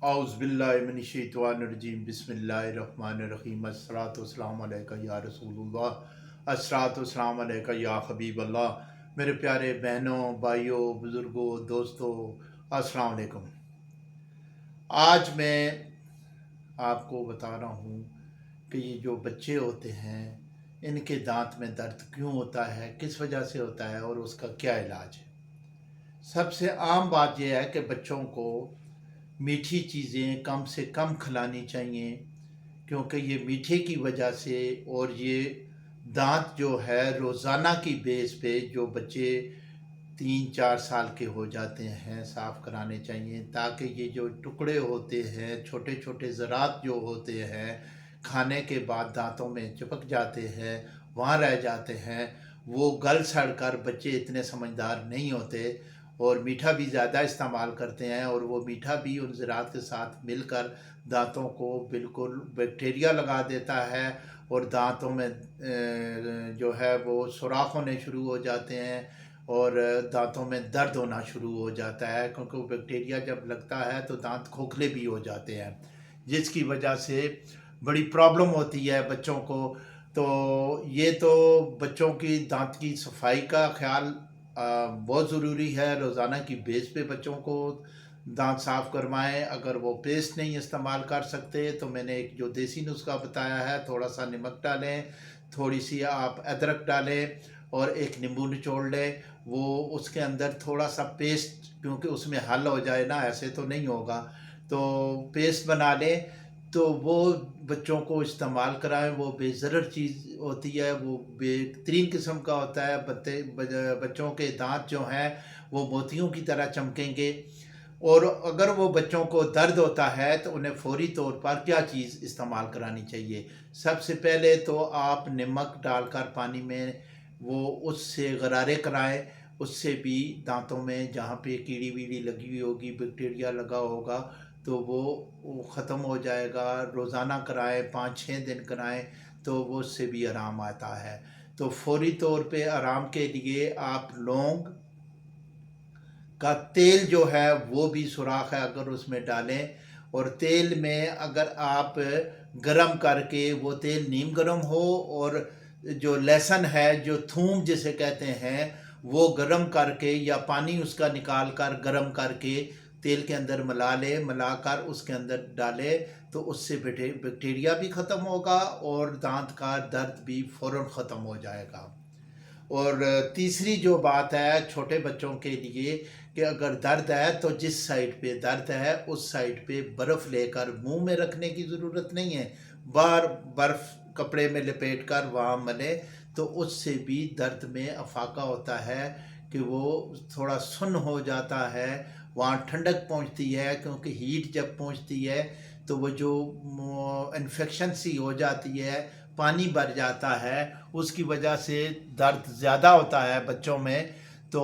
औज़ुबिल्लाहिमिनश्शैतानिर्रजीम बिस्मिल्लाहिर्रहमानिर्रहीम अस्सलातु वस्सलामु अलैका या रसूलुल्लाह अस्सलातु वस्सलामु अलैका या हबीबल्लाह। मेरे प्यारे बहनों, भाइयों, बुज़ुर्गों, दोस्तों, अस्सलाम वालेकुम। आज मैं आपको बता रहा हूँ कि ये जो बच्चे होते हैं इनके दांत में दर्द क्यों होता है, किस वजह से होता है और उसका क्या इलाज है। सबसे आम बात यह है कि बच्चों को मीठी चीज़ें कम से कम खिलानी चाहिए, क्योंकि ये मीठे की वजह से और ये दांत जो है रोज़ाना की बेस पे जो बच्चे 3-4 साल के हो जाते हैं साफ़ कराने चाहिए, ताकि ये जो टुकड़े होते हैं, छोटे छोटे ज़रात जो होते हैं खाने के बाद दांतों में चिपक जाते हैं, वहाँ रह जाते हैं, वो गल सड़ कर बच्चे इतने समझदार नहीं होते और मीठा भी ज़्यादा इस्तेमाल करते हैं, और वो मीठा भी उन ज़रात के साथ मिलकर दांतों को बिल्कुल बैक्टीरिया लगा देता है और दांतों में जो है वो सुराख होने शुरू हो जाते हैं और दांतों में दर्द होना शुरू हो जाता है, क्योंकि वो बैक्टीरिया जब लगता है तो दांत खोखले भी हो जाते हैं, जिसकी वजह से बड़ी प्रॉब्लम होती है बच्चों को। तो ये तो बच्चों की दांत की सफाई का ख्याल बहुत ज़रूरी है। रोज़ाना की बेस पे बच्चों को दांत साफ़ करवाएं। अगर वो पेस्ट नहीं इस्तेमाल कर सकते तो मैंने एक जो देसी नुस्खा बताया है, थोड़ा सा नमक डालें, थोड़ी सी आप अदरक डालें और एक नींबू निचोड़ लें, वो उसके अंदर थोड़ा सा पेस्ट, क्योंकि उसमें हल हो जाए ना, ऐसे तो नहीं होगा, तो पेस्ट बना लें तो वो बच्चों को इस्तेमाल कराएं। वो बेज़रर चीज़ होती है, वो बेहतरीन किस्म का होता है। बच्चों के दांत जो हैं वो मोतियों की तरह चमकेंगे। और अगर वो बच्चों को दर्द होता है तो उन्हें फौरी तौर पर क्या चीज़ इस्तेमाल करानी चाहिए। सबसे पहले तो आप नमक डालकर पानी में वो उससे गरारे कराएं। उससे भी दांतों में जहाँ पे कीड़ी वीड़ी लगी हुई होगी, बैक्टीरिया लगा होगा, तो वो ख़त्म हो जाएगा। रोज़ाना कराएं, 5-6 दिन कराएं, तो वो उससे भी आराम आता है। तो फौरी तौर पे आराम के लिए आप लौंग का तेल जो है वो भी सुराख है अगर उसमें डालें, और तेल में अगर आप गरम करके, वो तेल नीम गरम हो, और जो लहसुन है, जो थूम जिसे कहते हैं, वो गरम करके या पानी उसका निकाल कर गरम करके तेल के अंदर मिला ले, मिलाकर उसके अंदर डाले, तो उससे बैक्टीरिया भी ख़त्म होगा और दांत का दर्द भी फ़ौरन ख़त्म हो जाएगा। और तीसरी जो बात है छोटे बच्चों के लिए, कि अगर दर्द है तो जिस साइड पे दर्द है उस साइड पे बर्फ़ लेकर मुंह में रखने की ज़रूरत नहीं है, बार बर्फ़ कपड़े में लपेट कर वहाँ मले, तो उससे भी दर्द में अफाका होता है कि वो थोड़ा सुन्न हो जाता है, वहाँ ठंडक पहुँचती है, क्योंकि हीट जब पहुँचती है तो वो जो इन्फेक्शन सी हो जाती है, पानी भर जाता है, उसकी वजह से दर्द ज़्यादा होता है बच्चों में, तो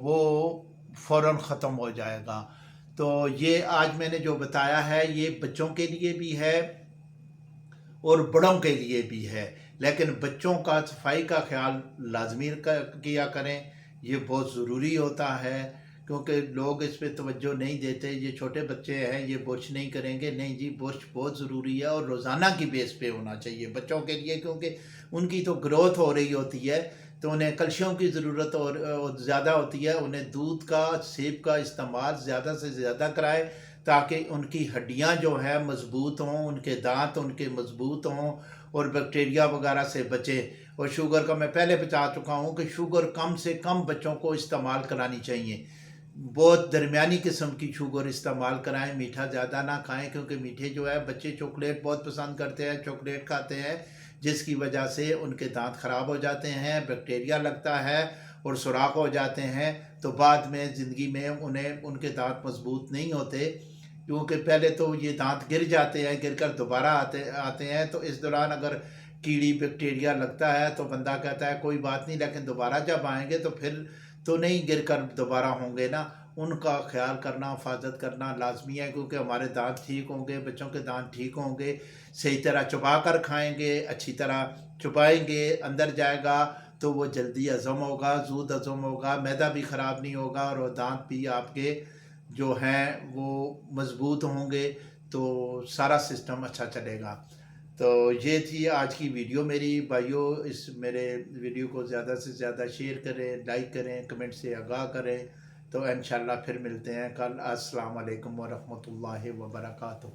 वो फ़ौरन ख़त्म हो जाएगा। तो ये आज मैंने जो बताया है ये बच्चों के लिए भी है और बड़ों के लिए भी है, लेकिन बच्चों का सफाई का ख्याल लाजमी किया करें, ये बहुत ज़रूरी होता है, क्योंकि लोग इस पे तवज्जो नहीं देते। ये छोटे बच्चे हैं, ये बुर्श नहीं करेंगे, नहीं जी, बुर्श बहुत ज़रूरी है और रोज़ाना की बेस पे होना चाहिए बच्चों के लिए, क्योंकि उनकी तो ग्रोथ हो रही होती है, तो उन्हें कैल्शियम की ज़रूरत और ज़्यादा होती है। उन्हें दूध का, सेब का इस्तेमाल ज़्यादा से ज़्यादा कराएं, ताकि उनकी हड्डियां जो है मज़बूत हों, उनके दांत उनके मज़बूत हों और बैक्टीरिया वगैरह से बचें। और शुगर का मैं पहले बता चुका हूँ कि शुगर कम से कम बच्चों को इस्तेमाल करानी चाहिए। बहुत दरमियानी किस्म की शुगर इस्तेमाल कराएं, मीठा ज़्यादा ना खाएं, क्योंकि मीठे जो है बच्चे चॉकलेट बहुत पसंद करते हैं, चॉकलेट खाते हैं, जिसकी वजह से उनके दांत ख़राब हो जाते हैं, बैक्टीरिया लगता है और सुराख हो जाते हैं, तो बाद में ज़िंदगी में उन्हें उनके दांत मजबूत नहीं होते, क्योंकि पहले तो ये दांत गिर जाते हैं, गिर कर दोबारा आते आते हैं। तो इस दौरान अगर कीड़ी बैक्टीरिया लगता है तो बंदा कहता है कोई बात नहीं, लेकिन दोबारा जब आएंगे तो फिर तो नहीं गिर कर दोबारा होंगे ना। उनका ख्याल करना, हिफाजत करना लाजमी है, क्योंकि हमारे दांत ठीक होंगे, बच्चों के दांत ठीक होंगे, सही तरह चबा कर खाएंगे, अच्छी तरह चबाएंगे, अंदर जाएगा तो वो जल्दी हज़म होगा, जूद हज़म होगा, मैदा भी ख़राब नहीं होगा और वो दांत भी आपके جو ہیں وہ مضبوط ہوں گے تو سارا سسٹم اچھا چلے گا۔ تو یہ تھی آج کی ویڈیو میری بھائیوں، اس میرے ویڈیو کو زیادہ سے زیادہ شیئر کریں، لائک کریں، کمنٹ سے آگاہ کریں۔ تو انشاءاللہ پھر ملتے ہیں کل۔ السلام علیکم ورحمۃ اللہ وبرکاتہ۔